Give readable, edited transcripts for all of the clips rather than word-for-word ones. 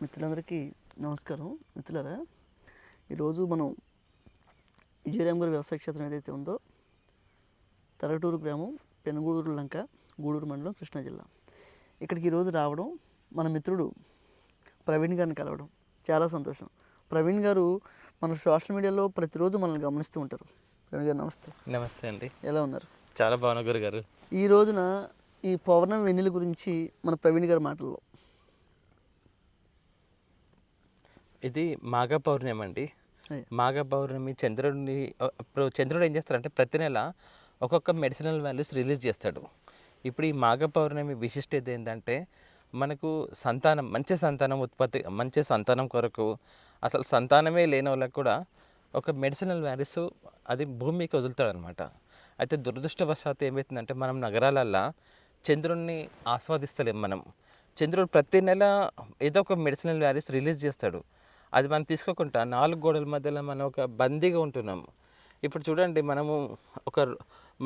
మిత్రులందరికీ నమస్కారం. మిత్రులారా, ఈరోజు మనం విజయరామ్ గారి వ్యవసాయ క్షేత్రం ఏదైతే ఉందో తరగటూరు గ్రామం, పెనుగూరు లంక, గూడూరు మండలం, కృష్ణా జిల్లా. ఇక్కడికి ఈరోజు రావడం, మన మిత్రుడు ప్రవీణ్ గారిని కలవడం చాలా సంతోషం. ప్రవీణ్ గారు మన సోషల్ మీడియాలో ప్రతిరోజు మనల్ని గమనిస్తూ ఉంటారు. ప్రవీణ్ గారు నమస్తే. నమస్తే అండి. ఎలా ఉన్నారు? చాలా బాగున్నా గురుగారు. ఈ రోజున ఈ పౌర్ణమి వెన్నెల గురించి మన ప్రవీణ్ గారి మాటల్లో. ఇది మాఘ పౌర్ణమి అండి. మాఘ పౌర్ణమి చంద్రుడిని ఇప్పుడు చంద్రుడు ఏం చేస్తారంటే ప్రతి నెల ఒక్కొక్క మెడిసినల్ వాల్యూస్ రిలీజ్ చేస్తాడు. ఇప్పుడు ఈ మాఘ పౌర్ణమి విశిష్టత ఏంటంటే మనకు సంతానం, మంచి సంతానం ఉత్పత్తి, మంచి సంతానం కొరకు అసలు సంతానమే లేని వాళ్ళకు కూడా ఒక మెడిసినల్ వాల్యూస్ అది భూమికి వదులుతాడనమాట. అయితే దురదృష్టవశాత్తు ఏమవుతుందంటే మనం నగరాలల్లో చంద్రుడిని ఆస్వాదిస్తలేం. మనం చంద్రుడు ప్రతి నెల ఏదో ఒక మెడిసినల్ వాల్యూస్ రిలీజ్ చేస్తాడు. అది మనం తీసుకోకుండా 4 గోడల మధ్యలో మనం ఒక బందీగా ఉంటున్నాము. ఇప్పుడు చూడండి,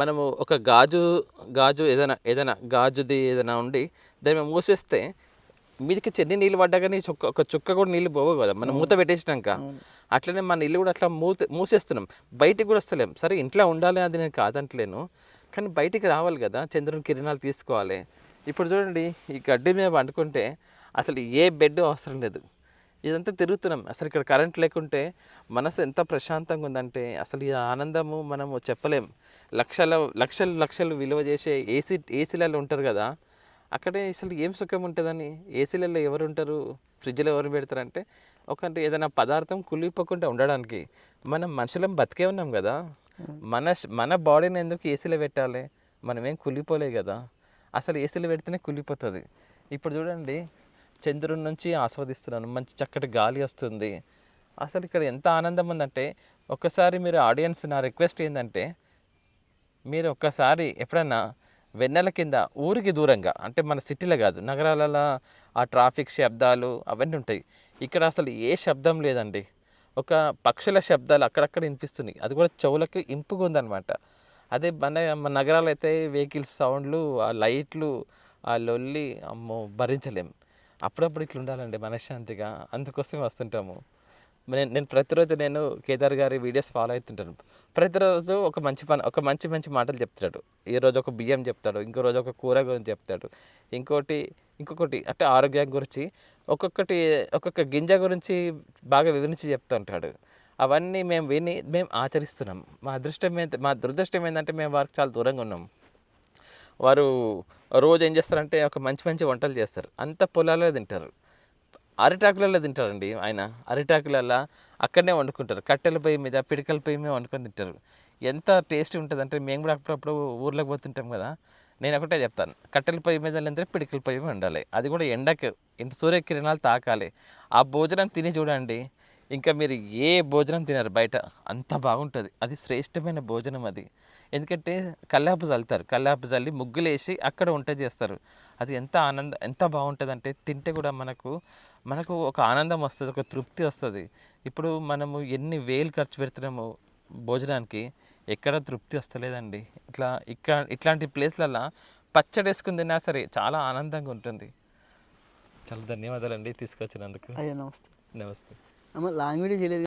మనము ఒక గాజు ఏదైనా గాజుది ఏదైనా ఉండి దాన్ని మూసేస్తే మీదికి చెన్ని నీళ్ళు పడ్డా కానీ ఒక చుక్క కూడా నీళ్ళు పోవు కదా మనం మూత పెట్టేసినాక. అట్లనే మన ఇల్లు కూడా అట్లా మూసేస్తున్నాం, బయటికి కూడా వస్తలేం. సరే ఇంట్లో ఉండాలి, అది నేను కాదంటలేను, కానీ బయటికి రావాలి కదా, చంద్రుని కిరణాలు తీసుకోవాలి. ఇప్పుడు చూడండి, ఈ గడ్డి మీద పండుకుంటే అసలు ఏ బెడ్ అవసరం లేదు, ఇదంతా తిరుగుతున్నాం. అసలు ఇక్కడ కరెంట్ లేకుంటే మనసు ఎంత ప్రశాంతంగా ఉందంటే అసలు ఈ ఆనందము మనము చెప్పలేం. లక్షలు విలువ చేసే ఏసీలలో ఉంటారు కదా, అక్కడే అసలు ఏం సుఖం ఉంటుందని. ఏసీలలో ఎవరు ఉంటారు, ఫ్రిడ్జ్లో ఎవరు పెడతారంటే ఒకటి ఏదైనా పదార్థం కుళ్ళిపోకుండా ఉండడానికి. మనం మనుషులం బతికే ఉన్నాం కదా, మన బాడీని ఎందుకు ఏసీలో పెట్టాలి? మనమేం కుళ్ళిపోలే కదా, అసలు ఏసీలో పెడితేనే కుళ్ళిపోతుంది. ఇప్పుడు చూడండి, చంద్రుడి నుంచి ఆస్వాదిస్తున్నాను, మంచి చక్కటి గాలి వస్తుంది. అసలు ఇక్కడ ఎంత ఆనందం ఉందంటే ఒక్కసారి మీరు ఆడియన్స్, నా రిక్వెస్ట్ ఏంటంటే మీరు ఒక్కసారి ఎప్పుడన్నా వెన్నెల కింద ఊరికి దూరంగా, అంటే మన సిటీలో కాదు, నగరాలలో ఆ ట్రాఫిక్ శబ్దాలు అవన్నీ ఉంటాయి. ఇక్కడ అసలు ఏ శబ్దం లేదండి. ఒక పక్షుల శబ్దాలు అక్కడక్కడ వినిపిస్తున్నాయి, అది కూడా చెవులకు ఇంపుగా ఉందన్నమాట. అదే మన నగరాలు అయితే వెహికల్స్ సౌండ్లు, ఆ లైట్లు, ఆ లొల్లి, అమ్మో భరించలేం. అప్పుడప్పుడు ఇట్లా ఉండాలండి మనశ్శాంతిగా, అందుకోసం వస్తుంటాము. నేను ప్రతిరోజు కేదార్ గారి వీడియోస్ ఫాలో అవుతుంటాను. ప్రతిరోజు ఒక మంచి మాటలు చెప్తాడు. ఈరోజు ఒక బియ్యం చెప్తాడు, ఇంకో రోజు ఒక కూర గురించి చెప్తాడు, ఇంకొకటి అంటే ఆరోగ్యం గురించి, ఒక్కొక్క గింజ గురించి బాగా వివరించి చెప్తూ ఉంటాడు. అవన్నీ మేము ఆచరిస్తున్నాం. మా దురదృష్టం ఏంటంటే మేము వారికి చాలా దూరంగా ఉన్నాం. వారు రోజు ఏం చేస్తారంటే ఒక మంచి వంటలు చేస్తారు, అంత పొలాలలో తింటారు, అరిటాకులలో తింటారండి. ఆయన అరిటాకులలో అక్కడనే వండుకుంటారు, కట్టెల పొయ్యి మీద, పిడికల పొయ్యి మీద వండుకొని తింటారు. ఎంత టేస్టీ ఉంటుంది అంటే మేము కూడా అప్పుడప్పుడు ఊర్లోకి పోతుంటాం కదా, నేను ఒకటే చెప్తాను, కట్టెల పొయ్యి మీద లేదంటే పిడికల పొయ్యి మీద ఉండాలి. అది కూడా ఎండకు, సూర్యకిరణాలు తాకాలి. ఆ భోజనం తిని చూడండి, ఇంకా మీరు ఏ భోజనం తినరు బయట, అంత బాగుంటుంది. అది శ్రేష్టమైన భోజనం అది. ఎందుకంటే కల్లాపు చల్లి ముగ్గులేసి అక్కడ వంట చేస్తారు. అది ఎంత బాగుంటుంది అంటే తింటే కూడా మనకు ఒక ఆనందం వస్తుంది, ఒక తృప్తి వస్తుంది. ఇప్పుడు మనము ఎన్ని వేలు ఖర్చు పెడుతున్నాము భోజనానికి, ఎక్కడ తృప్తి వస్తలేదండి. ఇట్లాంటి ప్లేస్లలో పచ్చడి వేసుకుని తిన్నా సరే చాలా ఆనందంగా ఉంటుంది. చాలా ధన్యవాదాలండి తీసుకొచ్చినందుకు. అయ్యా నమస్తే. నమస్తే. లాంగ్ వీడియో చేయలేదు.